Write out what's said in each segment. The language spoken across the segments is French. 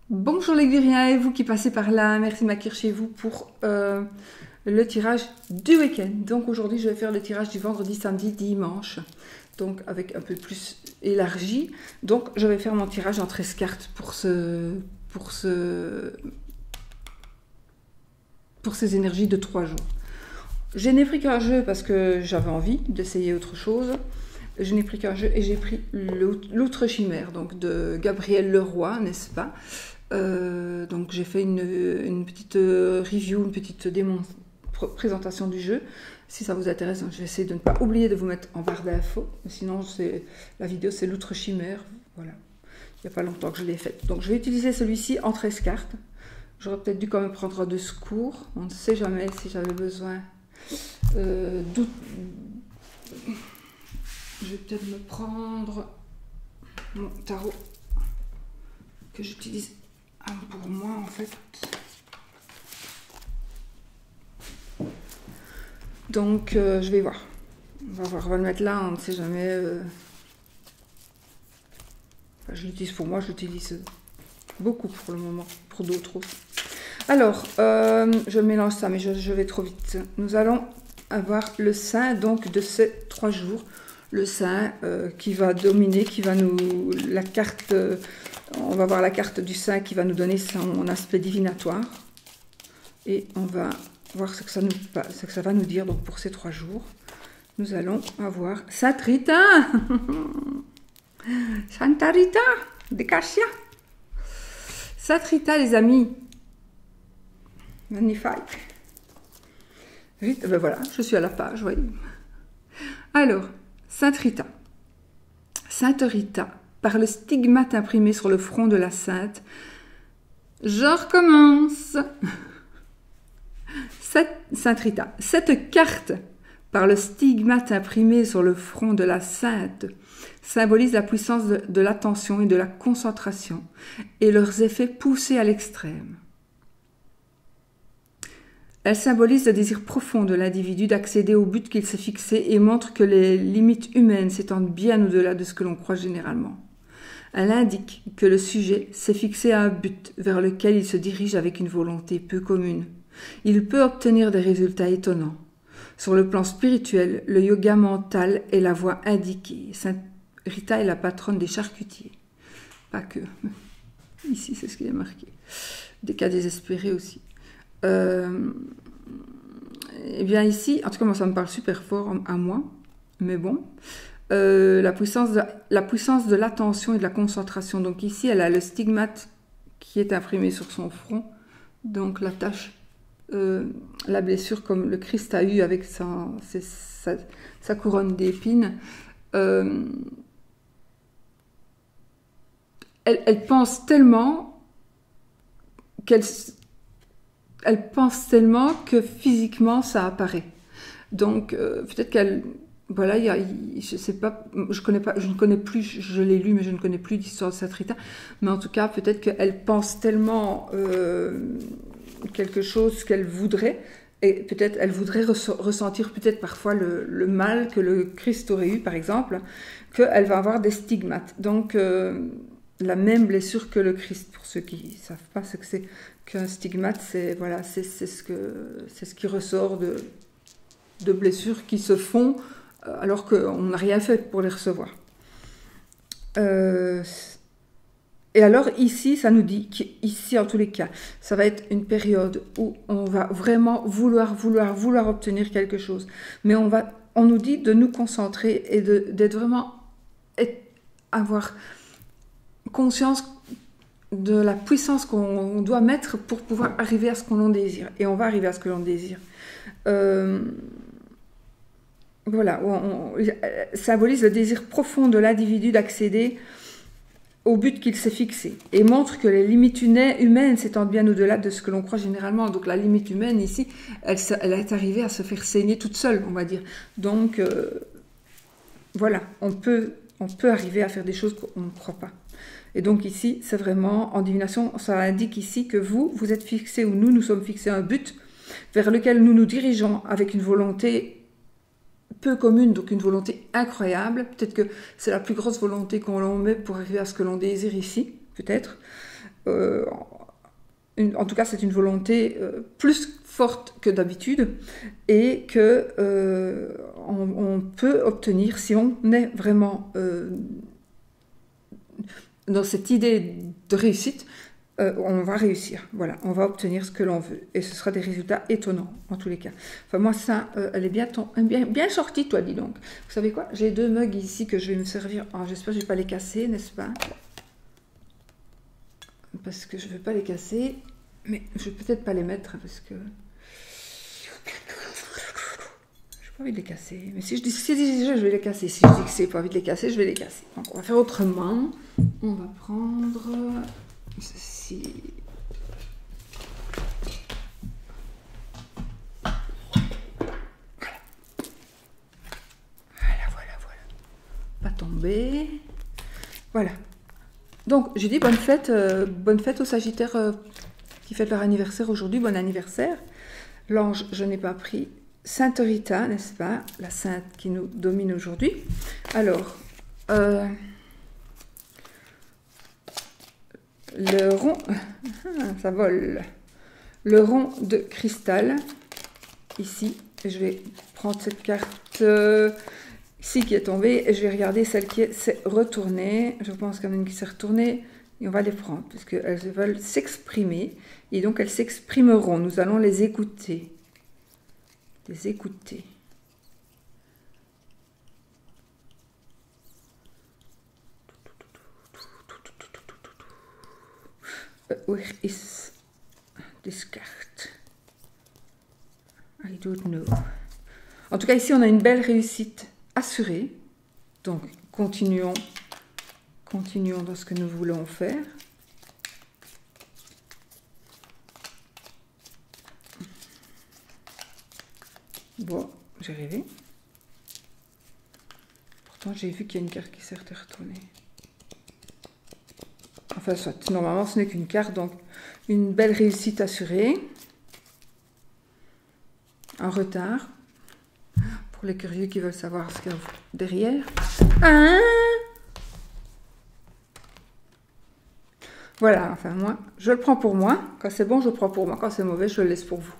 Bonjour les Gluriens et vous qui passez par là, merci de m'accueillir chez vous pour le tirage du week-end. Donc aujourd'hui je vais faire le tirage du vendredi, samedi, dimanche, donc avec un peu plus élargi. Donc je vais faire mon tirage en 13 cartes pour ces énergies de 3 jours. Je n'ai pris qu'un jeu parce que j'avais envie d'essayer autre chose. Je n'ai pris qu'un jeu et j'ai pris l'Outre Chimère, donc de Gabriel Leroy, n'est-ce pas? Donc j'ai fait une petite review, une petite présentation du jeu. Si ça vous intéresse, je vais essayer de ne pas oublier de vous mettre en barre d'infos. Sinon, la vidéo, c'est l'Outre Chimère. Voilà. Il n'y a pas longtemps que je l'ai faite. Donc je vais utiliser celui-ci en 13 cartes. J'aurais peut-être dû quand même prendre de secours. On ne sait jamais si j'avais besoin d'où. Je vais peut-être me prendre mon tarot que j'utilise pour moi en fait. Donc je vais voir. On va voir, on va le mettre là, on ne sait jamais. Enfin, je l'utilise pour moi, je l'utilise beaucoup pour le moment, pour d'autres aussi. Alors, je mélange ça, mais je vais trop vite. Nous allons avoir le saint donc de ces 3 jours. Le saint qui va dominer, qui va nous... La carte, on va voir la carte du saint qui va nous donner son aspect divinatoire. Et on va voir ce que ça va nous dire. Donc pour ces 3 jours, nous allons avoir Sainte Rita. Santa Rita de Cassia. Sainte Rita, les amis. Magnifique. Rita, ben voilà, je suis à la page, voyez. Alors... Sainte Rita. Sainte Rita, par le stigmate imprimé sur le front de la sainte, je recommence. Sainte Rita, cette carte, par le stigmate imprimé sur le front de la sainte, symbolise la puissance de l'attention et de la concentration et leurs effets poussés à l'extrême. Elle symbolise le désir profond de l'individu d'accéder au but qu'il s'est fixé et montre que les limites humaines s'étendent bien au-delà de ce que l'on croit généralement. Elle indique que le sujet s'est fixé à un but vers lequel il se dirige avec une volonté peu commune. Il peut obtenir des résultats étonnants. Sur le plan spirituel, le yoga mental est la voie indiquée. Sainte Rita est la patronne des charcutiers. Pas que. Ici, c'est ce qui est marqué. Des cas désespérés aussi. Eh bien ici, en tout cas moi ça me parle super fort à moi, mais bon, la puissance de l'attention et de la concentration. Donc ici elle a le stigmate qui est imprimé sur son front, donc la tache, la blessure comme le Christ a eu avec sa couronne d'épines. Elle pense tellement elle pense tellement que physiquement ça apparaît. Donc peut-être qu'elle, voilà, je sais pas, je ne connais plus, je l'ai lu mais je ne connais plus l'histoire de Sainte Rita, mais en tout cas peut-être qu'elle pense tellement quelque chose qu'elle voudrait, et peut-être elle voudrait ressentir peut-être parfois le mal que le Christ aurait eu par exemple, qu'elle va avoir des stigmates. Donc la même blessure que le Christ, pour ceux qui ne savent pas ce que c'est qu'un stigmate, c'est voilà, c'est ce qui ressort de blessures qui se font alors qu'on n'a rien fait pour les recevoir. Et alors ici, ça nous dit qu'ici, en tous les cas, ça va être une période où on va vraiment vouloir obtenir quelque chose. Mais on nous dit de nous concentrer et d'être vraiment, avoir conscience de la puissance qu'on doit mettre pour pouvoir arriver à ce qu'on désire. Et on va arriver à ce que l'on désire. Voilà, symbolise le désir profond de l'individu d'accéder au but qu'il s'est fixé et montre que les limites humaines s'étendent bien au-delà de ce que l'on croit généralement. Donc la limite humaine ici, elle est arrivée à se faire saigner toute seule, on va dire. Donc voilà, on peut arriver à faire des choses qu'on ne croit pas. Et donc ici, c'est vraiment, en divination, ça indique ici que vous êtes fixé, ou nous sommes fixés à un but vers lequel nous nous dirigeons avec une volonté peu commune, donc une volonté incroyable. Peut-être que c'est la plus grosse volonté qu'on met pour arriver à ce que l'on désire ici, peut-être. en tout cas, c'est une volonté plus forte que d'habitude et que on peut obtenir, si on est vraiment dans cette idée de réussite, on va réussir. Voilà, on va obtenir ce que l'on veut et ce sera des résultats étonnants en tous les cas. Enfin, moi, ça, elle est bien sortie, toi, dis donc. Vous savez quoi? J'ai 2 mugs ici que je vais me servir. Oh, j'espère que je ne vais pas les casser, n'est-ce pas? Parce que je ne veux pas les casser. Mais je vais peut-être pas les mettre parce que j'ai pas envie de les casser. Mais si je dis déjà je vais les casser, si je dis que c'est pas envie de les casser, je vais les casser. Donc on va faire autrement. On va prendre ceci. Voilà. Pas tomber. Voilà. Donc j'ai dit bonne fête aux Sagittaires qui fêtent leur anniversaire aujourd'hui, bon anniversaire. L'ange, je n'ai pas pris. Sainte Rita, n'est-ce pas? La sainte qui nous domine aujourd'hui. Alors, le rond, ça vole. Le rond de cristal, ici. Je vais prendre cette carte ici qui est tombée et je vais regarder celle qui s'est retournée. Je pense qu'il y en a une qui s'est retournée. Et on va les prendre, parce qu'elles veulent s'exprimer. Et donc, elles s'exprimeront. Nous allons les écouter. Les écouter. Where is this card? I don't know. En tout cas, ici, on a une belle réussite assurée. Donc, continuons dans ce que nous voulons faire. Bon, j'ai rêvé. Pourtant, j'ai vu qu'il y a une carte qui s'est retournée. Enfin, soit, normalement, ce n'est qu'une carte, donc une belle réussite assurée. Un retard. Pour les curieux qui veulent savoir ce qu'il y a derrière. Ah! Voilà, enfin moi, je le prends pour moi. Quand c'est bon, je le prends pour moi. Quand c'est mauvais, je le laisse pour vous.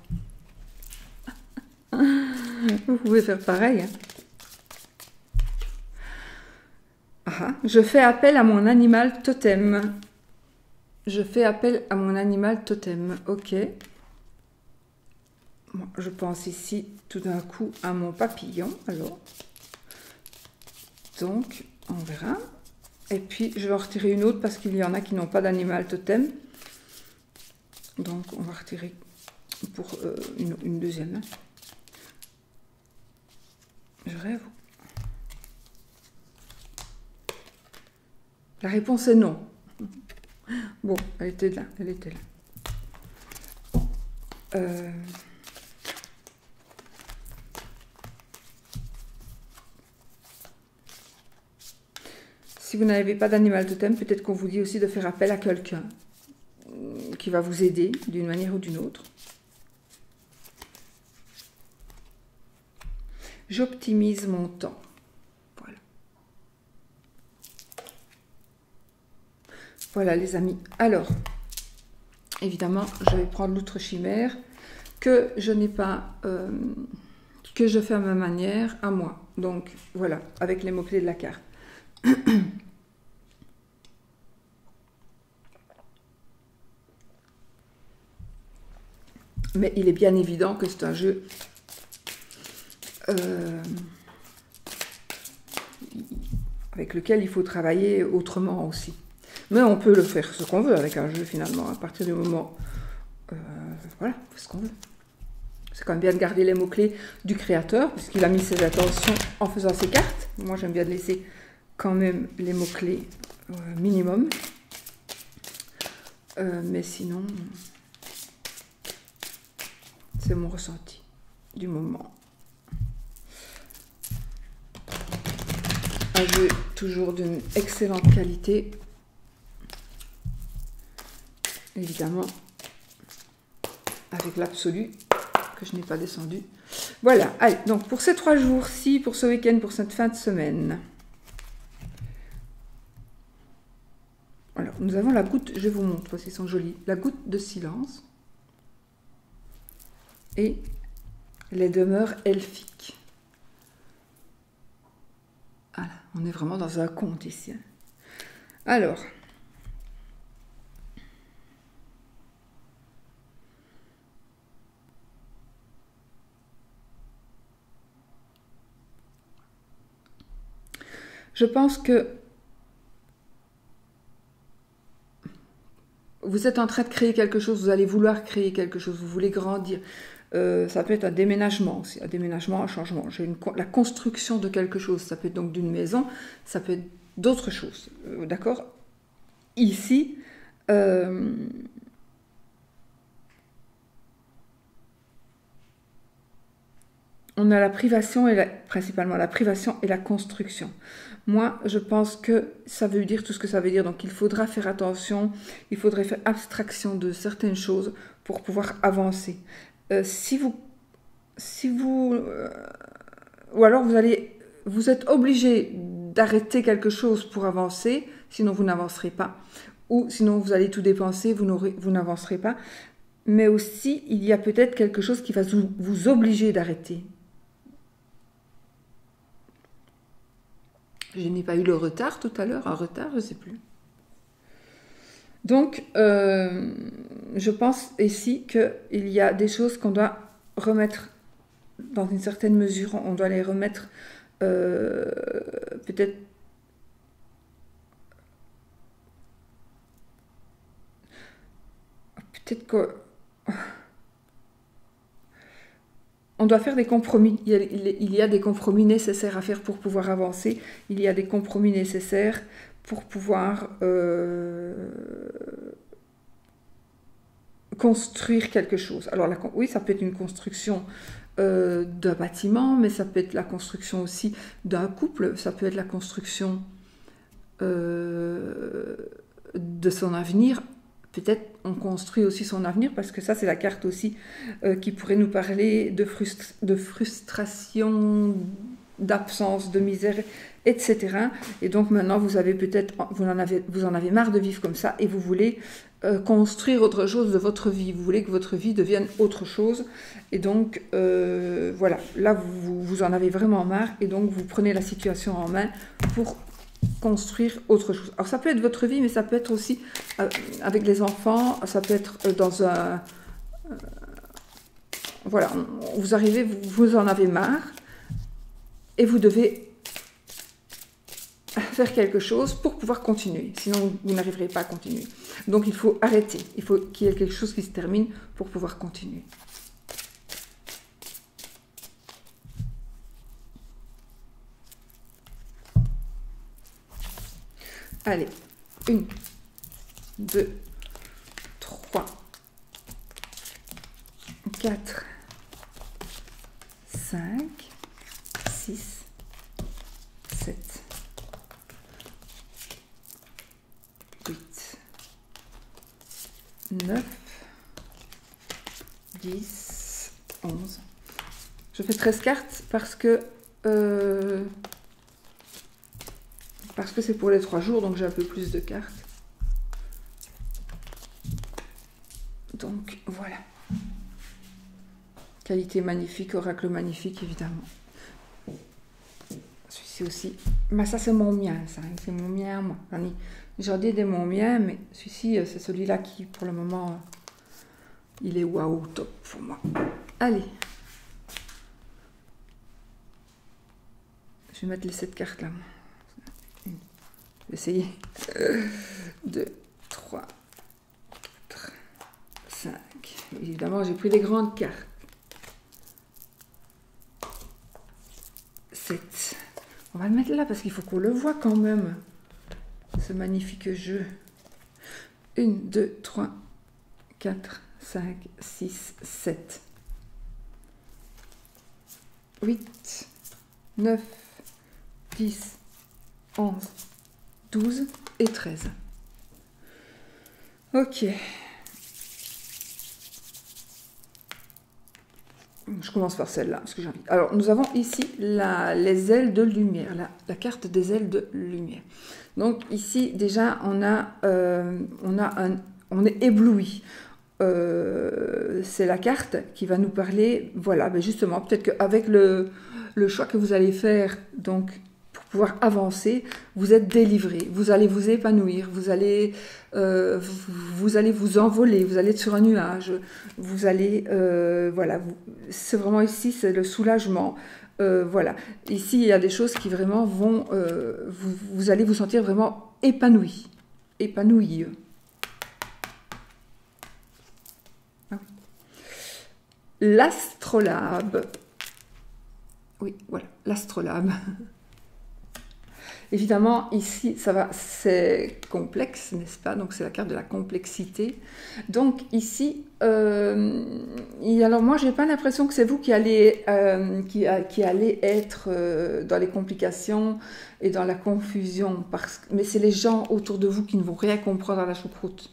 Vous pouvez faire pareil. Hein. Ah, je fais appel à mon animal totem. Je fais appel à mon animal totem. Ok. Bon, je pense ici tout d'un coup à mon papillon. Alors. Donc, on verra. Et puis, je vais en retirer une autre parce qu'il y en a qui n'ont pas d'animal totem. Donc, on va retirer pour une deuxième. Hein. Je rêve. La réponse est non. Bon, elle était là. Elle était là. Si vous n'avez pas d'animal totem, peut-être qu'on vous dit aussi de faire appel à quelqu'un qui va vous aider d'une manière ou d'une autre. J'optimise mon temps. Voilà. Voilà les amis. Alors, évidemment, je vais prendre l'autre chimère que je n'ai pas, que je fais à ma manière, à moi. Donc voilà, avec les mots-clés de la carte. Mais il est bien évident que c'est un jeu avec lequel il faut travailler autrement aussi. Mais on peut le faire ce qu'on veut avec un jeu finalement, à partir du moment... voilà, on fait ce qu'on veut. C'est quand même bien de garder les mots-clés du créateur, puisqu'il a mis ses attentions en faisant ses cartes. Moi, j'aime bien de laisser quand même les mots-clés minimum. Mais sinon, c'est mon ressenti du moment. Un jeu toujours d'une excellente qualité. Évidemment, avec l'absolu, que je n'ai pas descendu. Voilà, allez, donc pour ces 3 jours-ci, pour ce week-end, pour cette fin de semaine. Alors, nous avons la goutte, je vous montre parce qu'ils sont jolis, la goutte de silence et les demeures elfiques. Voilà, on est vraiment dans un conte ici. Alors, je pense que vous êtes en train de créer quelque chose, vous allez vouloir créer quelque chose, vous voulez grandir. Ça peut être un déménagement aussi, un déménagement, un changement. La construction de quelque chose, ça peut être donc d'une maison, ça peut être d'autres choses. D'accord? Ici, on a la privation, principalement la privation et la construction. Moi, je pense que ça veut dire tout ce que ça veut dire. Donc, il faudra faire attention, il faudrait faire abstraction de certaines choses pour pouvoir avancer. Ou alors vous êtes obligé d'arrêter quelque chose pour avancer, sinon vous n'avancerez pas. Ou sinon vous allez tout dépenser, vous n'avancerez pas. Mais aussi, il y a peut-être quelque chose qui va vous obliger d'arrêter. Je n'ai pas eu le retard tout à l'heure, un retard, je ne sais plus. Donc, je pense ici qu'il y a des choses qu'on doit remettre dans une certaine mesure, on doit les remettre peut-être que on doit faire des compromis. Il y a des compromis nécessaires à faire pour pouvoir avancer. Il y a des compromis nécessaires pour pouvoir construire quelque chose. Alors oui, ça peut être une construction d'un bâtiment, mais ça peut être la construction aussi d'un couple, ça peut être la construction de son avenir. Peut-être on construit aussi son avenir, parce que ça c'est la carte aussi qui pourrait nous parler de frustration, d'absence, de misère, etc. Et donc maintenant vous en avez marre de vivre comme ça et vous voulez construire autre chose de votre vie. Vous voulez que votre vie devienne autre chose. Et donc voilà, là vous en avez vraiment marre et donc vous prenez la situation en main pour construire autre chose. Alors ça peut être votre vie, mais ça peut être aussi avec les enfants, ça peut être dans un... voilà, vous arrivez, vous en avez marre, et vous devez faire quelque chose pour pouvoir continuer. Sinon, vous n'arriverez pas à continuer. Donc il faut arrêter, il faut qu'il y ait quelque chose qui se termine pour pouvoir continuer. Allez, 1, 2, 3, 4, 5, 6, 7, 8, 9, 10, 11. Je fais 13 cartes parce que c'est pour les 3 jours, donc j'ai un peu plus de cartes. Donc voilà. Qualité magnifique, oracle magnifique, évidemment. Celui-ci aussi. Mais ça, c'est mon mien, ça. C'est mon mien, moi. J'en ai des mon mien, mais celui-ci, c'est celui-là qui, pour le moment, il est waouh, top pour moi. Allez. Je vais mettre les 7 cartes là. Je vais essayer. 2, 3, 4, 5. Évidemment, j'ai pris les grandes cartes. 7. On va le mettre là parce qu'il faut qu'on le voit quand même. Ce magnifique jeu. 1, 2, 3, 4, 5, 6, 7. 8, 9, 10, 11, 12 et 13. Ok. Je commence par celle-là, parce que j'ai envie. Alors, nous avons ici les ailes de lumière, la carte des ailes de lumière. Donc, ici, déjà, on est ébloui. C'est la carte qui va nous parler, voilà, ben justement, peut-être qu'avec le choix que vous allez faire, donc, pour pouvoir avancer, vous êtes délivré, vous allez vous épanouir, vous allez vous envoler, vous allez être sur un nuage, vous allez, voilà, c'est vraiment ici, c'est le soulagement. Voilà, ici, il y a des choses qui vraiment vont, vous allez vous sentir vraiment épanoui, épanoui. L'astrolabe. Oui, voilà, l'astrolabe. Évidemment, ici, c'est complexe, n'est-ce pas? Donc, c'est la carte de la complexité. Donc, ici, alors moi, j'ai pas l'impression que c'est vous qui allez être dans les complications et dans la confusion, mais c'est les gens autour de vous qui ne vont rien comprendre à la choucroute.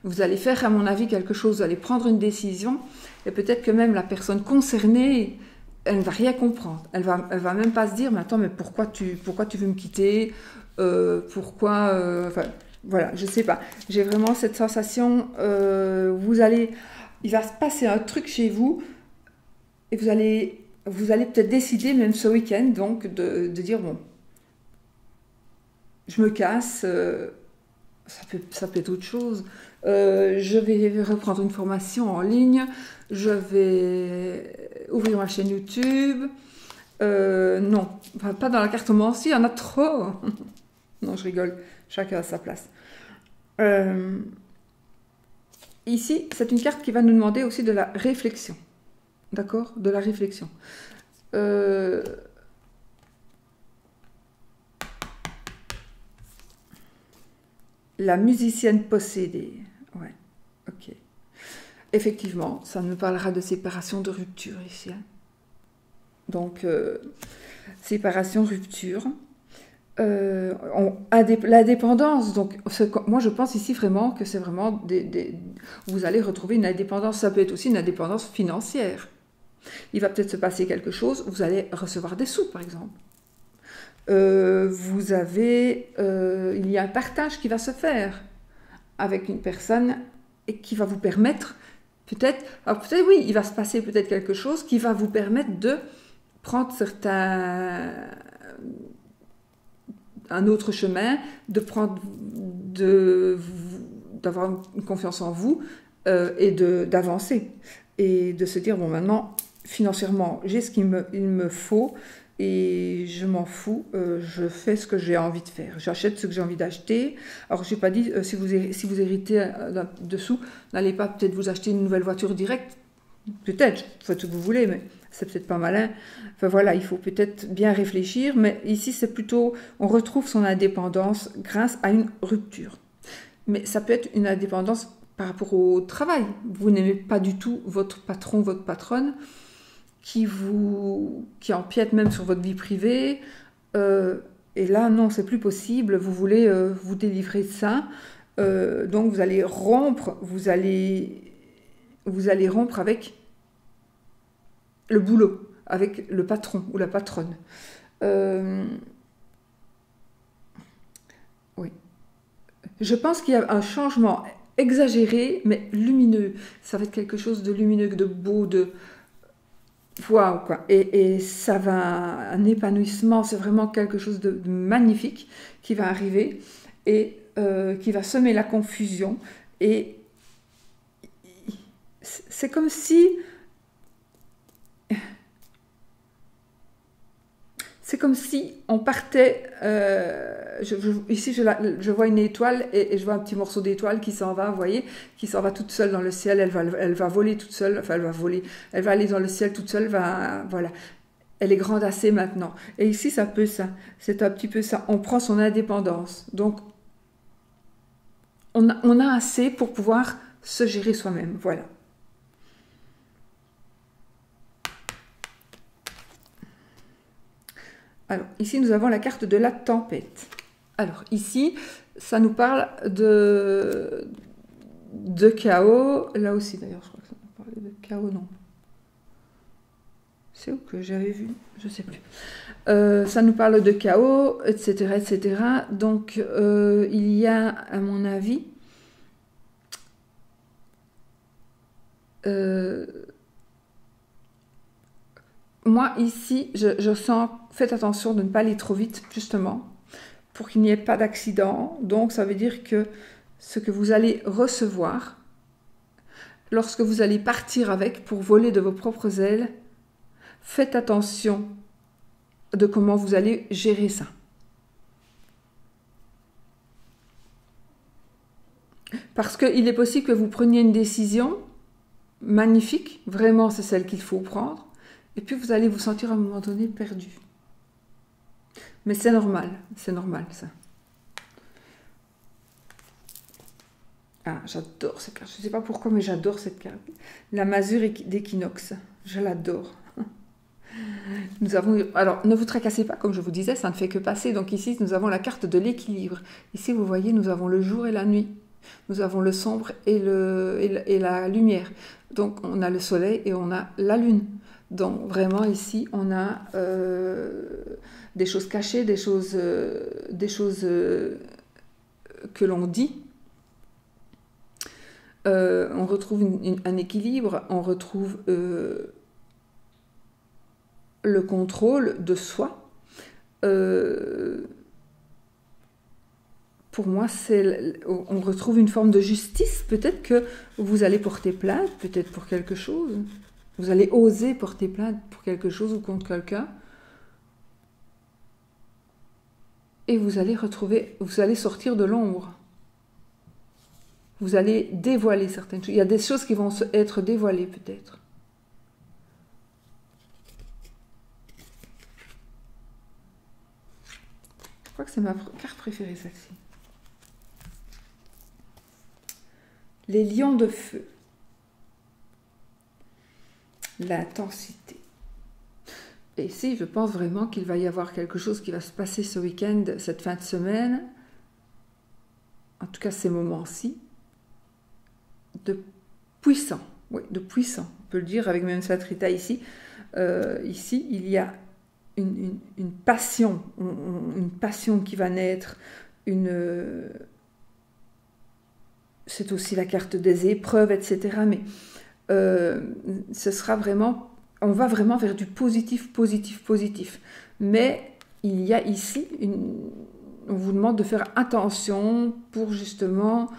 Vous allez faire, à mon avis, quelque chose, vous allez prendre une décision, et peut-être que même la personne concernée, elle ne va rien comprendre. Elle va même pas se dire, mais attends, mais pourquoi tu veux me quitter, enfin, voilà, je sais pas. J'ai vraiment cette sensation, il va se passer un truc chez vous, et vous allez peut-être décider, même ce week-end, donc, de dire, bon, je me casse, ça peut être autre chose. Je vais reprendre une formation en ligne, je vais ouvrir ma chaîne YouTube. Non, enfin, pas dans la cartomancie, il y en a trop. Non, je rigole, chacun à sa place. Ici, c'est une carte qui va nous demander aussi de la réflexion. D'accord? De la réflexion. La musicienne possédée. Ouais, ok. Effectivement, ça nous parlera de séparation, de rupture ici. Hein. Donc, séparation, rupture. La dépendance, donc moi je pense ici vraiment que c'est vraiment vous allez retrouver une indépendance, ça peut être aussi une indépendance financière. Il va peut-être se passer quelque chose, vous allez recevoir des sous par exemple. Il y a un partage qui va se faire avec une personne et qui va vous permettre peut-être oui, il va se passer peut-être quelque chose qui va vous permettre de prendre un autre chemin, d'avoir une confiance en vous et d'avancer et de se dire bon maintenant financièrement j'ai ce qu'il me faut et je m'en fous, je fais ce que j'ai envie de faire, j'achète ce que j'ai envie d'acheter. Alors je n'ai pas dit si vous héritez dessous, n'allez pas peut-être vous acheter une nouvelle voiture directe, peut-être, faites ce que vous voulez, mais c'est peut-être pas malin. Enfin voilà, il faut peut-être bien réfléchir, mais ici c'est plutôt, on retrouve son indépendance grâce à une rupture. Mais ça peut être une indépendance par rapport au travail. Vous n'aimez pas du tout votre patron, votre patronne, qui empiète même sur votre vie privée. Et là, non, c'est plus possible. Vous voulez vous délivrer de ça. Donc vous allez rompre, avec le boulot, avec le patron ou la patronne. Oui. Je pense qu'il y a un changement exagéré, mais lumineux. Ça va être quelque chose de lumineux, de beau, de waouh, quoi. Et ça va, un épanouissement, c'est vraiment quelque chose de magnifique qui va arriver et qui va semer la confusion. Et c'est comme si on partait. Ici, je vois une étoile et je vois un petit morceau d'étoile qui s'en va, vous voyez, qui s'en va toute seule dans le ciel. Elle va voler toute seule. Enfin, elle va aller dans le ciel toute seule. Voilà. Elle est grande assez maintenant. Et ici, c'est un peu ça. C'est un petit peu ça. On prend son indépendance. Donc, on a assez pour pouvoir se gérer soi-même. Voilà. Alors, ici, nous avons la carte de la tempête. Alors, ici, ça nous parle de chaos. Là aussi, d'ailleurs, je crois que ça nous parle de chaos, non. C'est où que j'avais vu? Je sais plus. Ça nous parle de chaos, etc., etc. Donc, il y a, à mon avis, moi, ici, je sens, faites attention de ne pas aller trop vite, justement, pour qu'il n'y ait pas d'accident. Donc, ça veut dire que ce que vous allez recevoir, lorsque vous allez partir avec pour voler de vos propres ailes, faites attention de comment vous allez gérer ça. Parce qu'il est possible que vous preniez une décision magnifique, vraiment c'est celle qu'il faut prendre, et puis vous allez vous sentir à un moment donné perdu. Mais c'est normal ça. Ah, j'adore cette carte, je ne sais pas pourquoi, mais j'adore cette carte. La masure d'équinoxe, je l'adore. Nous avons, alors, ne vous tracassez pas, comme je vous disais, ça ne fait que passer. Donc ici, nous avons la carte de l'équilibre. Ici, vous voyez, nous avons le jour et la nuit. Nous avons le sombre et la lumière. Donc, on a le soleil et on a la lune. Donc, vraiment, ici, on a des choses cachées, des choses que l'on dit. On retrouve un équilibre, on retrouve le contrôle de soi. Pour moi, on retrouve une forme de justice. Peut-être que vous allez porter plainte, peut-être pour quelque chose. Vous allez oser porter plainte pour quelque chose ou contre quelqu'un. Et vous allez sortir de l'ombre. Vous allez dévoiler certaines choses. Il y a des choses qui vont être dévoilées, peut-être. Je crois que c'est ma carte préférée, celle-ci. Les lions de feu. L'intensité. Et ici, je pense vraiment qu'il va y avoir quelque chose qui va se passer ce week-end, cette fin de semaine. En tout cas, ces moments-ci. De puissant. Oui, de puissant. On peut le dire avec même Satrita ici. Ici, il y a une passion. Une passion qui va naître. C'est aussi la carte des épreuves, etc. Mais ce sera vraiment, on va vraiment vers du positif, positif, positif. Mais il y a ici, on vous demande de faire attention pour justement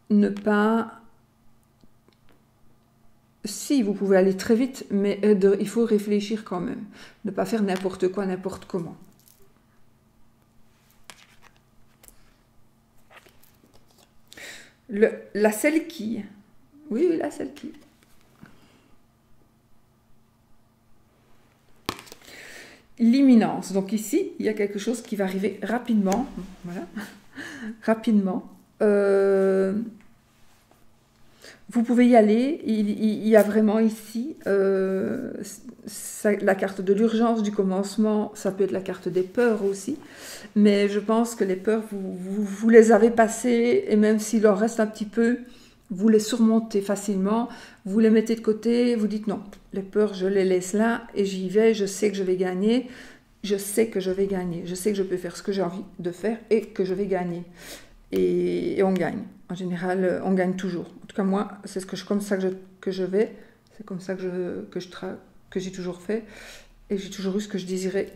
ne pas... Si, vous pouvez aller très vite, mais il faut réfléchir quand même. Ne pas faire n'importe quoi, n'importe comment. La selkie. Oui, la selkie. L'imminence. Donc ici, il y a quelque chose qui va arriver rapidement. Voilà. Rapidement. Vous pouvez y aller. Il y a vraiment ici la carte de l'urgence, du commencement. Ça peut être la carte des peurs aussi. Mais je pense que les peurs, vous les avez passées. Et même s'il en reste un petit peu, vous les surmontez facilement. Vous les mettez de côté. Vous dites non, les peurs, je les laisse là. Et j'y vais. Je sais que je vais gagner. Je sais que je vais gagner. Je sais que je peux faire ce que j'ai envie de faire et que je vais gagner. Et on gagne. En général, on gagne toujours. En tout cas, moi, c'est comme ça que je vais. C'est comme ça que j'ai toujours fait. Et j'ai toujours eu ce que je désirais.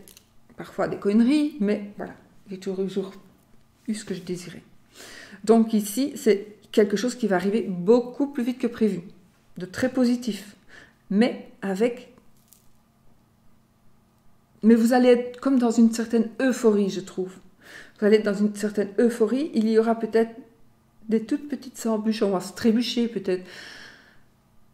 Parfois des conneries, mais voilà. J'ai toujours eu ce que je désirais. Donc ici, c'est quelque chose qui va arriver beaucoup plus vite que prévu. De très positif. Mais vous allez être comme dans une certaine euphorie, je trouve. Vous allez être dans une certaine euphorie. Il y aura peut-être des toutes petites embûches. On va se trébucher peut-être.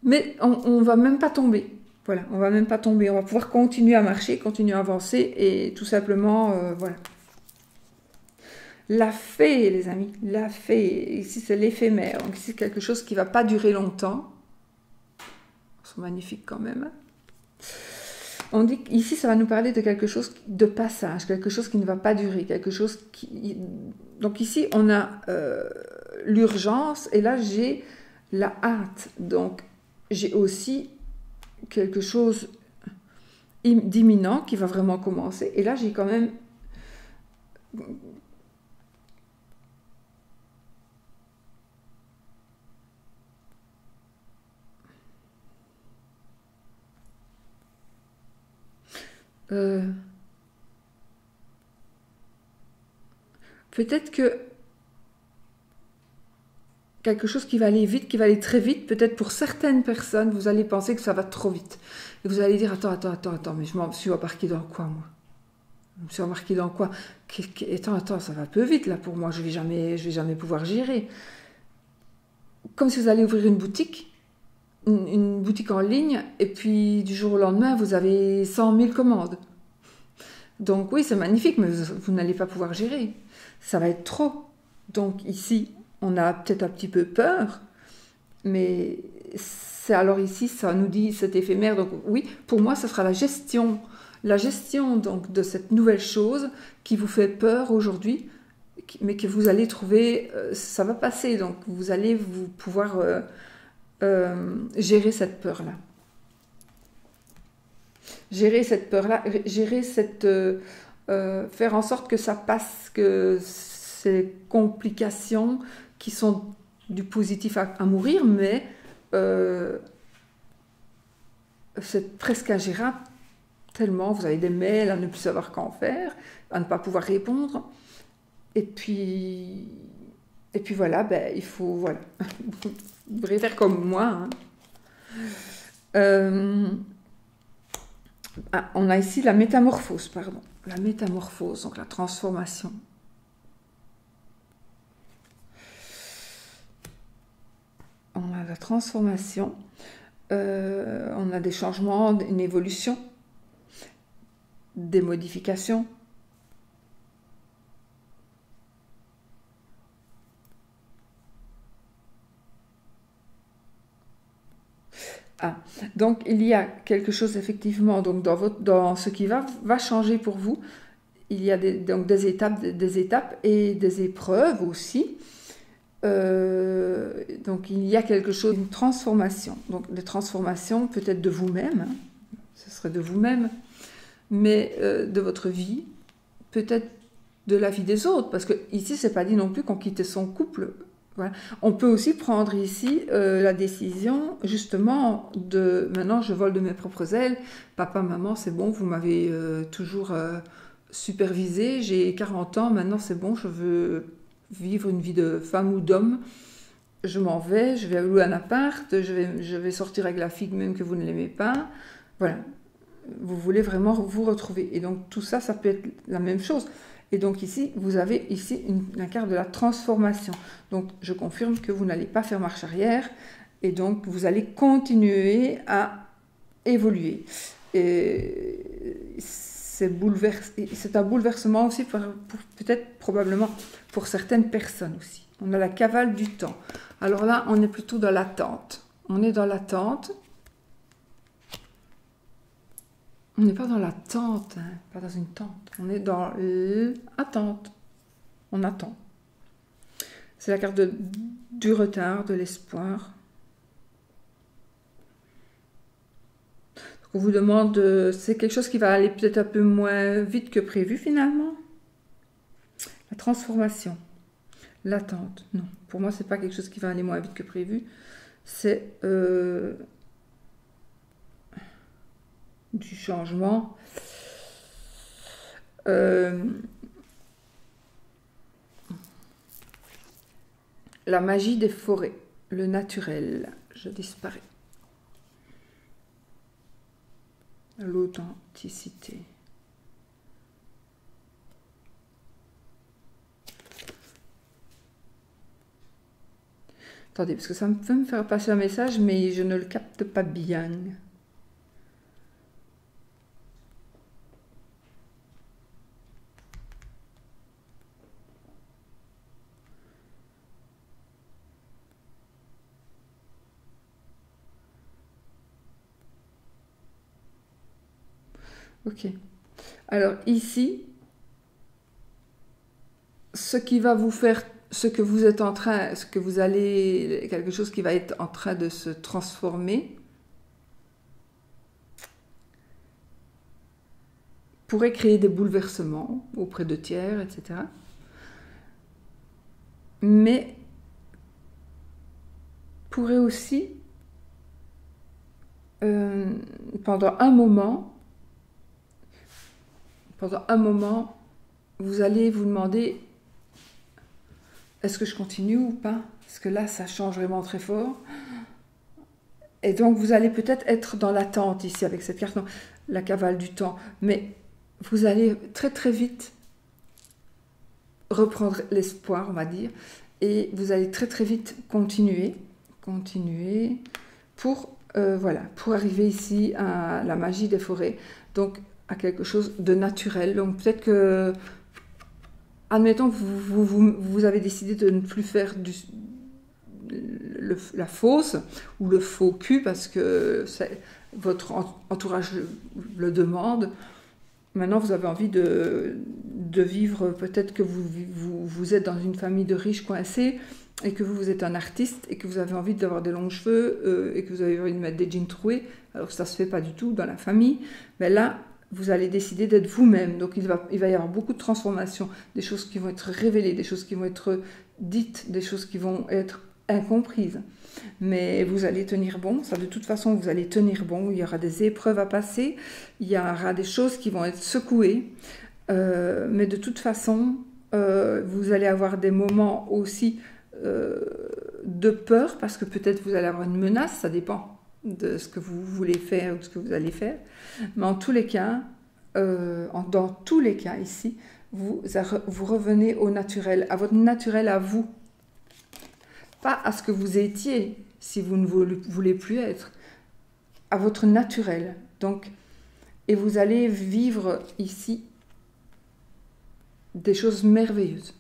Mais on ne va même pas tomber. Voilà, on ne va même pas tomber. On va pouvoir continuer à marcher, continuer à avancer. Et tout simplement, voilà. La fée, les amis. La fée. Ici, c'est l'éphémère. Donc ici, c'est quelque chose qui ne va pas durer longtemps. Ils sont magnifiques quand même. On dit qu'ici, ça va nous parler de quelque chose de passage, quelque chose qui ne va pas durer, quelque chose qui... Donc ici, on a l'urgence, et là, j'ai la hâte. Donc, j'ai aussi quelque chose d'imminent qui va vraiment commencer. Et là, j'ai quand même... euh, peut-être que quelque chose qui va aller vite, qui va aller très vite, peut-être pour certaines personnes, vous allez penser que ça va trop vite. Et vous allez dire, attends, mais je me suis embarqué dans quoi, moi? Je me suis embarqué dans quoi? Attends, ça va un peu vite, là, pour moi, je vais jamais pouvoir gérer. Comme si vous allez ouvrir une boutique en ligne, et puis du jour au lendemain, vous avez 100 000 commandes. Donc oui, c'est magnifique, mais vous n'allez pas pouvoir gérer. Ça va être trop. Donc ici, on a peut-être un petit peu peur, mais c'est alors ici, ça nous dit c'est éphémère. Donc oui, pour moi, ce sera la gestion donc de cette nouvelle chose qui vous fait peur aujourd'hui, mais que vous allez trouver, ça va passer. Donc vous allez vous pouvoir gérer cette peur-là. Gérer cette peur-là, faire en sorte que ça passe, que ces complications qui sont du positif à mourir, mais c'est presque ingérable, tellement vous avez des mails à ne plus savoir qu'en faire, à ne pas pouvoir répondre. Et puis voilà, ben, il faut, voilà, vous devrez faire comme moi. Hein. On a ici la métamorphose, pardon. La métamorphose, donc la transformation. On a la transformation, on a des changements, une évolution, des modifications. Ah, donc il y a quelque chose effectivement donc dans ce qui va changer pour vous. Il y a donc des étapes et des épreuves aussi. Donc il y a quelque chose, une transformation. Donc des transformations peut-être de vous-même, hein, ce serait de vous-même, mais de votre vie, peut-être de la vie des autres, parce que ici c'est pas dit non plus qu'on quitte son couple. Voilà. On peut aussi prendre ici la décision justement de maintenant je vole de mes propres ailes, papa, maman, c'est bon, vous m'avez toujours supervisé, j'ai 40 ans, maintenant c'est bon, je veux vivre une vie de femme ou d'homme, je m'en vais, je vais louer un appart, je vais sortir avec la fille même que vous ne l'aimez pas, voilà, vous voulez vraiment vous retrouver. Et donc tout ça, ça peut être la même chose. Et donc ici, vous avez ici la carte de la transformation. Donc je confirme que vous n'allez pas faire marche arrière et donc vous allez continuer à évoluer. Et c'est un bouleversement aussi peut-être probablement pour certaines personnes aussi. On a la cavale du temps. Alors là, on est plutôt dans l'attente. On est dans l'attente. On n'est pas dans la tente, hein, pas dans une tente. On est dans l'attente. On attend. C'est la carte du retard, de l'espoir. On vous demande, c'est quelque chose qui va aller peut-être un peu moins vite que prévu finalement. La transformation, l'attente. Non, pour moi, c'est pas quelque chose qui va aller moins vite que prévu. C'est du changement. La magie des forêts, le naturel, je disparais. L'authenticité. Attendez, parce que ça peut me faire passer un message, mais je ne le capte pas bien. Ok. Alors ici, ce qui va vous faire, ce que vous êtes en train, ce que vous allez, quelque chose qui va être en train de se transformer, pourrait créer des bouleversements auprès de tiers, etc. Mais pourrait aussi, pendant un moment, vous allez vous demander, est-ce que je continue ou pas? Parce que là, ça change vraiment très fort. Et donc, vous allez peut-être être dans l'attente ici avec cette carte, non, la cavale du temps. Mais vous allez très très vite reprendre l'espoir, on va dire. Et vous allez très très vite continuer pour, voilà, pour arriver ici à la magie des forêts. Donc, à quelque chose de naturel. Donc, peut-être que, admettons que vous avez décidé de ne plus faire la fausse ou le faux cul parce que votre entourage le demande. Maintenant, vous avez envie de vivre, peut-être que vous êtes dans une famille de riches coincés et que vous êtes un artiste et que vous avez envie d'avoir des longs cheveux et que vous avez envie de mettre des jeans troués, alors que ça ne se fait pas du tout dans la famille. Mais là, vous allez décider d'être vous-même. Donc, il va y avoir beaucoup de transformations, des choses qui vont être révélées, des choses qui vont être dites, des choses qui vont être incomprises. Mais vous allez tenir bon, ça de toute façon vous allez tenir bon, il y aura des épreuves à passer, il y aura des choses qui vont être secouées, mais de toute façon vous allez avoir des moments aussi de peur, parce que peut-être vous allez avoir une menace, ça dépend de ce que vous voulez faire ou de ce que vous allez faire, mais en tous les cas, dans tous les cas ici, vous revenez au naturel, à votre naturel à vous. Pas à ce que vous étiez, si vous ne voulez plus être, à votre naturel. Donc, et vous allez vivre ici des choses merveilleuses.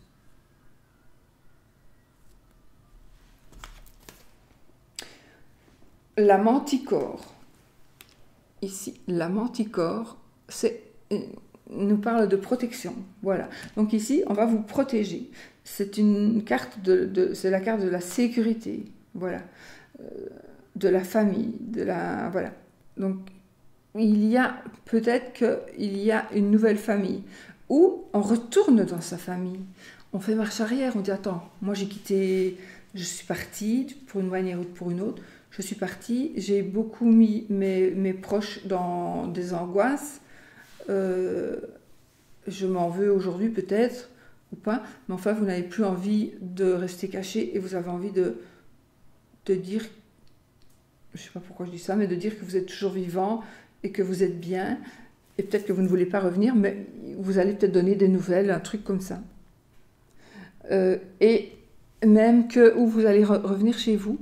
La manticore, ici, la manticore, nous parle de protection. Voilà. Donc ici, on va vous protéger. C'est une carte c'est la carte de la sécurité, voilà, de la famille, voilà. Donc il y a peut-être qu'il y a une nouvelle famille où on retourne dans sa famille. On fait marche arrière, on dit attends, moi j'ai quitté, je suis partie pour une manière ou pour une autre. Je suis partie, j'ai beaucoup mis mes proches dans des angoisses. Je m'en veux aujourd'hui peut-être ou pas, mais enfin vous n'avez plus envie de rester caché et vous avez envie de dire, je ne sais pas pourquoi je dis ça, mais de dire que vous êtes toujours vivant et que vous êtes bien, et peut-être que vous ne voulez pas revenir, mais vous allez peut-être donner des nouvelles, un truc comme ça. Et même où vous allez revenir chez vous,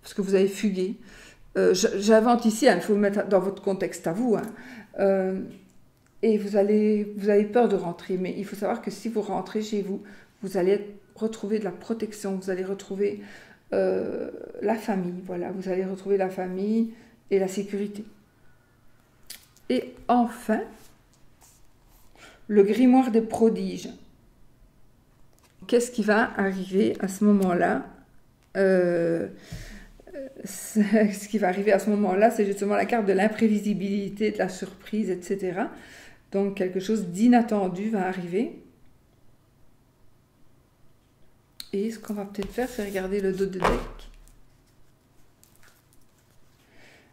parce que vous avez fugué. J'invente ici, il faut le mettre dans votre contexte à vous, et vous avez peur de rentrer, mais il faut savoir que si vous rentrez chez vous, vous allez retrouver de la protection, vous allez retrouver la famille, voilà, vous allez retrouver la famille et la sécurité. Et enfin, le grimoire des prodiges. Qu'est-ce qui va arriver à ce moment-là? Ce qui va arriver à ce moment-là, c'est justement la carte de l'imprévisibilité, de la surprise, etc. Donc quelque chose d'inattendu va arriver. Et ce qu'on va peut-être faire, c'est regarder le dos de deck.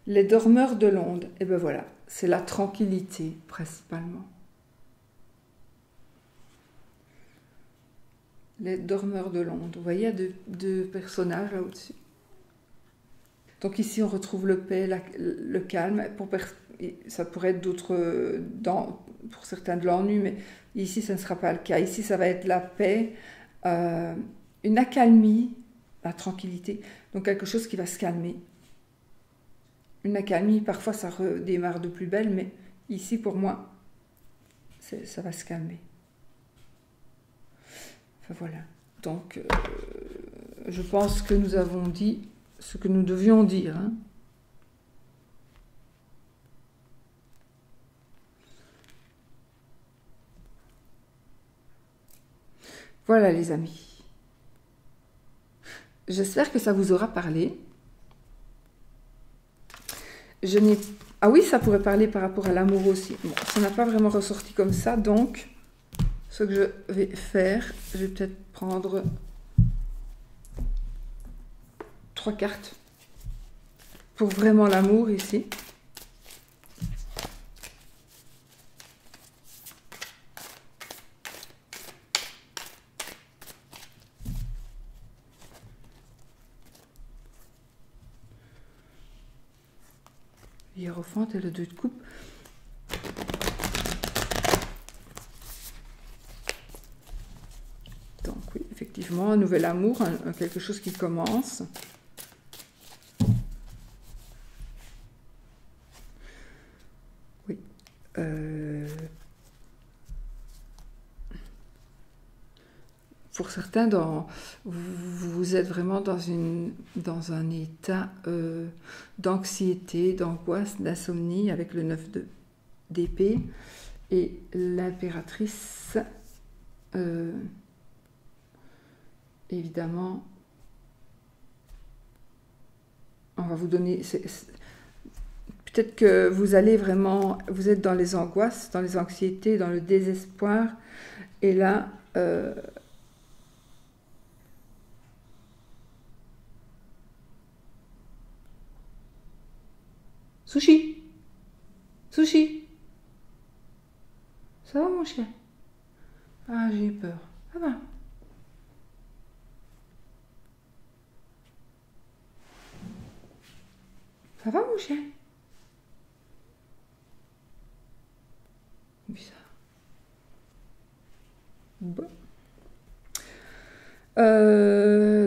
Les dormeurs de l'onde. Et ben voilà, c'est la tranquillité principalement. Les dormeurs de l'onde. Vous voyez, il y a deux personnages là au-dessus. Donc ici, on retrouve le paix, le calme. Ça pourrait être d'autres, pour certains de l'ennui, mais ici, ça ne sera pas le cas. Ici, ça va être la paix, une accalmie, la tranquillité. Donc quelque chose qui va se calmer. Une accalmie, parfois, ça redémarre de plus belle, mais ici, pour moi, ça va se calmer. Enfin, voilà. Donc, je pense que nous avons dit ce que nous devions dire. Hein. Voilà les amis. J'espère que ça vous aura parlé. Je n'ai Ah oui, ça pourrait parler par rapport à l'amour aussi. Bon, ça n'a pas vraiment ressorti comme ça, donc ce que je vais faire, je vais peut-être prendre 3 cartes pour vraiment l'amour ici. Hiérophante et le 2 de coupe. Donc oui, effectivement, un nouvel amour, quelque chose qui commence. Oui. Pour certains, vous êtes vraiment dans un état d'anxiété, d'angoisse, d'insomnie avec le 9 d'épée et l'impératrice. Évidemment, on va vous donner... Peut-être que vous êtes dans les angoisses, dans les anxiétés, dans le désespoir, et là... Sushi! Sushi! Ça va mon chien? Ah, j'ai eu peur. Ça va. Ça va mon chien? Bizarre. Bon.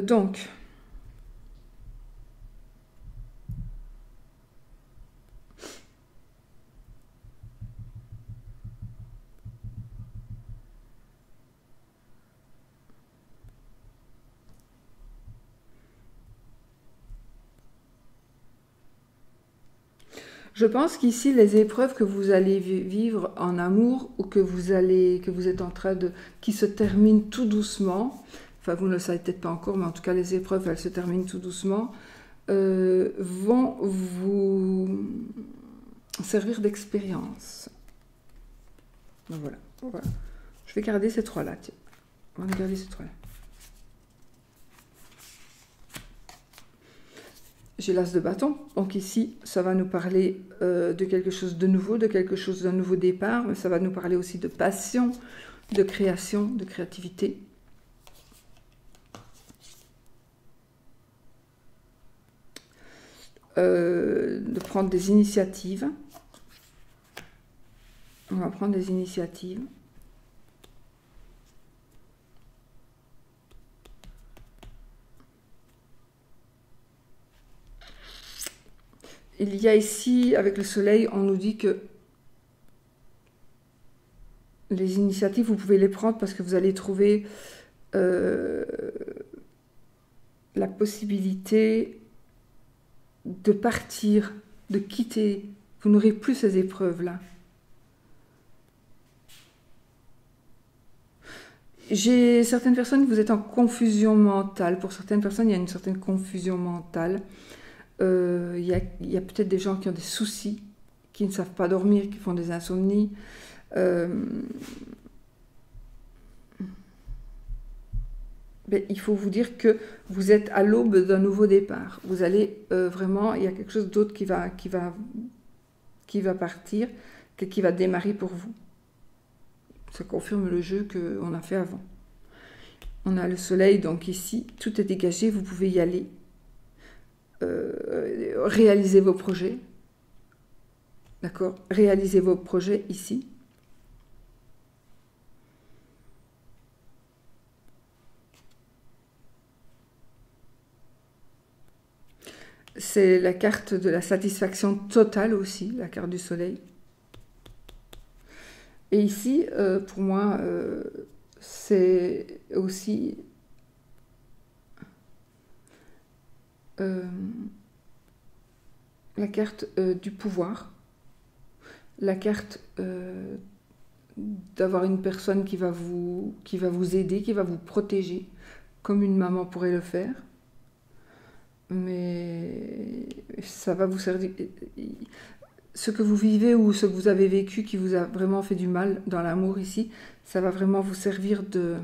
Donc... Je pense qu'ici, les épreuves que vous allez vivre en amour ou que vous êtes en train qui se terminent tout doucement, enfin vous ne le savez peut-être pas encore, mais en tout cas les épreuves, elles se terminent tout doucement, vont vous servir d'expérience. Voilà, voilà. Je vais garder ces trois-là, tiens. On va garder ces trois-là. J'ai l'as de bâton, donc ici, ça va nous parler de quelque chose de nouveau, d'un nouveau départ, mais ça va nous parler aussi de passion, de création, de créativité. De prendre des initiatives. On va prendre des initiatives. Il y a ici, avec le soleil, on nous dit que les initiatives, vous pouvez les prendre parce que vous allez trouver la possibilité de partir, de quitter. Vous n'aurez plus ces épreuves-là. J'ai certaines personnes, vous êtes en confusion mentale. Pour certaines personnes, il y a une certaine confusion mentale. Il y a peut-être des gens qui ont des soucis, qui ne savent pas dormir, qui font des insomnies. Mais il faut vous dire que vous êtes à l'aube d'un nouveau départ. Vous allez vraiment, il y a quelque chose d'autre qui va partir, qui va démarrer pour vous. Ça confirme le jeu qu'on a fait avant. On a le soleil, donc ici, tout est dégagé, vous pouvez y aller. Réaliser vos projets. D'accord? Réalisez vos projets ici. C'est la carte de la satisfaction totale aussi, la carte du soleil. Et ici, pour moi, c'est aussi la carte du pouvoir, la carte d'avoir une personne qui va vous aider, qui va vous protéger, comme une maman pourrait le faire. Mais ça va vous servir. ce que vous vivez ou ce que vous avez vécu qui vous a vraiment fait du mal dans l'amour ici, ça va vraiment vous servir de...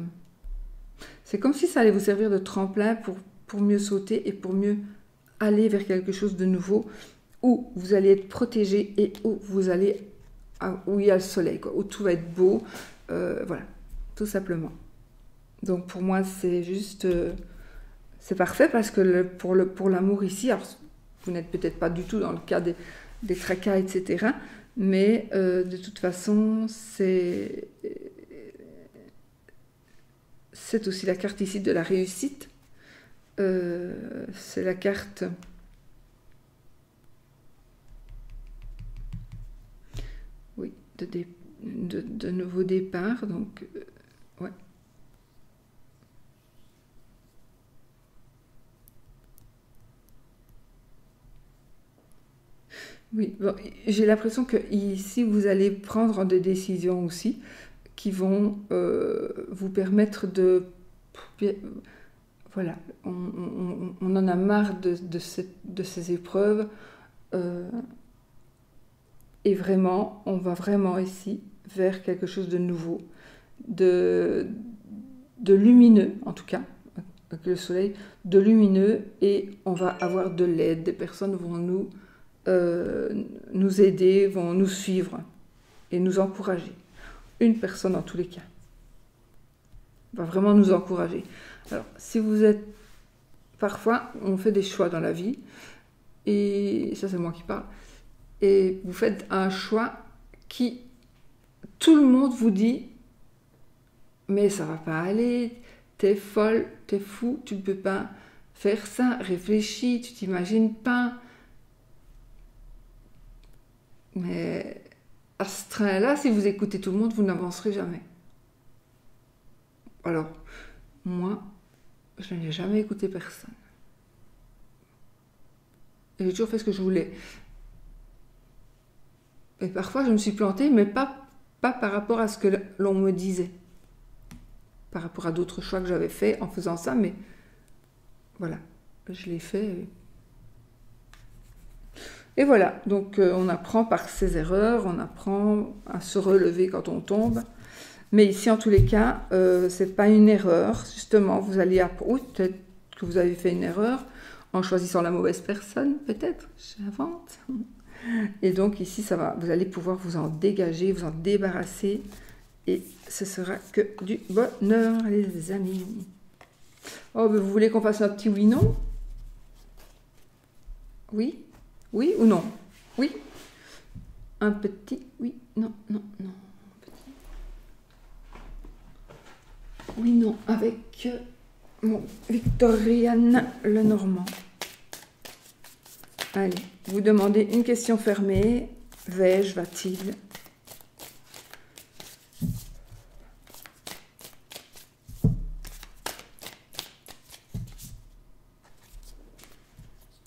C'est comme si ça allait vous servir de tremplin pour mieux sauter et pour mieux aller vers quelque chose de nouveau, où vous allez être protégé et où vous allez... où il y a le soleil, quoi, où tout va être beau, voilà, tout simplement. Donc pour moi, c'est juste... c'est parfait parce que pour l'amour ici, alors, vous n'êtes peut-être pas du tout dans le cas des tracas, etc. Mais de toute façon, c'est aussi la carte ici de la réussite. C'est la carte... Oui, de nouveau départ. Donc, ouais. Oui, bon, j'ai l'impression que ici, vous allez prendre des décisions aussi qui vont vous permettre de... Voilà, on en a marre de ces épreuves. Et vraiment, on va vraiment ici vers quelque chose de nouveau, de lumineux, en tout cas, avec le soleil, de lumineux, et on va avoir de l'aide. Des personnes vont nous aider, vont nous suivre et nous encourager. Une personne en tous les cas va vraiment nous encourager. Alors, si vous êtes... Parfois, on fait des choix dans la vie, et ça c'est moi qui parle, et vous faites un choix qui... Tout le monde vous dit « Mais ça va pas aller, t'es folle, t'es fou, tu ne peux pas faire ça, réfléchis, tu t'imagines pas. » Mais à ce train-là, si vous écoutez tout le monde, vous n'avancerez jamais. Alors, moi, je n'ai jamais écouté personne. Et j'ai toujours fait ce que je voulais. Et parfois, je me suis plantée, mais pas par rapport à ce que l'on me disait. Par rapport à d'autres choix que j'avais faits en faisant ça, mais voilà, je l'ai fait. Et voilà, donc on apprend par ses erreurs, on apprend à se relever quand on tombe. Mais ici, en tous les cas, c'est pas une erreur. Justement, vous allez apprendre, oui, peut-être que vous avez fait une erreur en choisissant la mauvaise personne, peut-être, j'invente. Et donc ici, ça va, vous allez pouvoir vous en dégager, vous en débarrasser, et ce sera que du bonheur, les amis. Oh, mais vous voulez qu'on fasse un petit oui-non? Oui? Oui ou non? Oui? Un petit oui, non, non, non. Petit. Oui, non, avec mon Victoriane Lenormand. Allez, vous demandez une question fermée. Vais-je, va-t-il?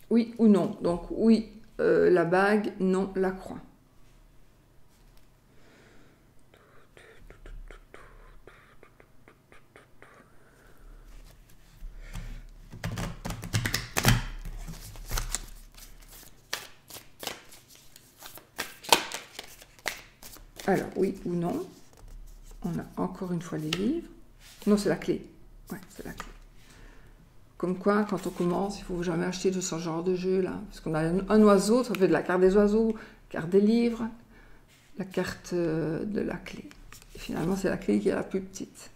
Oui ou non? Donc oui, la bague, non, la croix. Alors, oui ou non? On a encore une fois les livres. Non, c'est la clé. Ouais, c'est la clé. Comme quoi, quand on commence, il ne faut jamais acheter de ce genre de jeu là. Parce qu'on a un oiseau, ça fait de la carte des oiseaux, carte des livres, la carte de la clé. Et finalement, c'est la clé qui est la plus petite.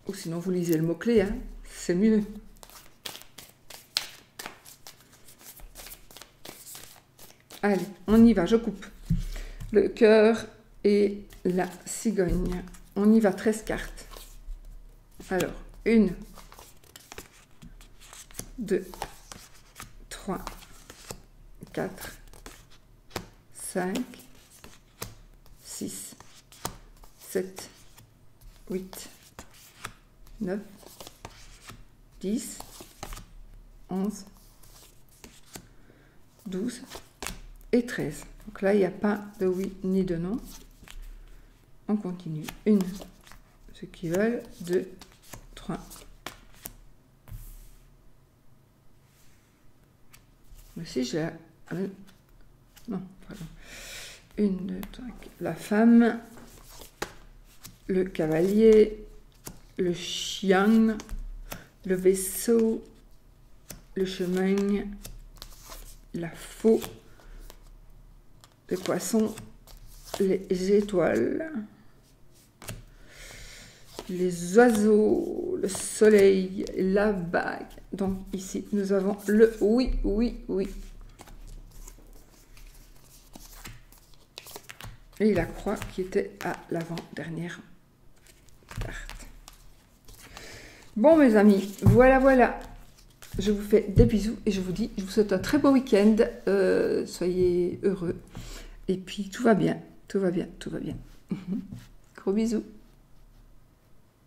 Ou sinon, vous lisez le mot-clé, hein, c'est mieux. Allez, on y va, je coupe. Le cœur et la cigogne. On y va, 13 cartes. Alors, 1, 2, 3, 4, 5, 6, 7, 8, 9, 10, 11, 12 et 13. Donc là, il n'y a pas de oui ni de non. On continue. 1, ceux qui veulent. 2, 3, Mais si, j'ai la... Non, pardon. 1, 2, 3, la femme, le cavalier, le chien, le vaisseau, le chemin, la faux, le poisson, les étoiles, les oiseaux, le soleil, la bague. Donc ici, nous avons le oui, oui, oui. Et la croix qui était à l'avant-dernière carte. Bon mes amis, voilà, voilà. Je vous fais des bisous et je vous dis, je vous souhaite un très beau week-end. Soyez heureux. Et puis tout va bien, tout va bien, tout va bien. Gros bisous.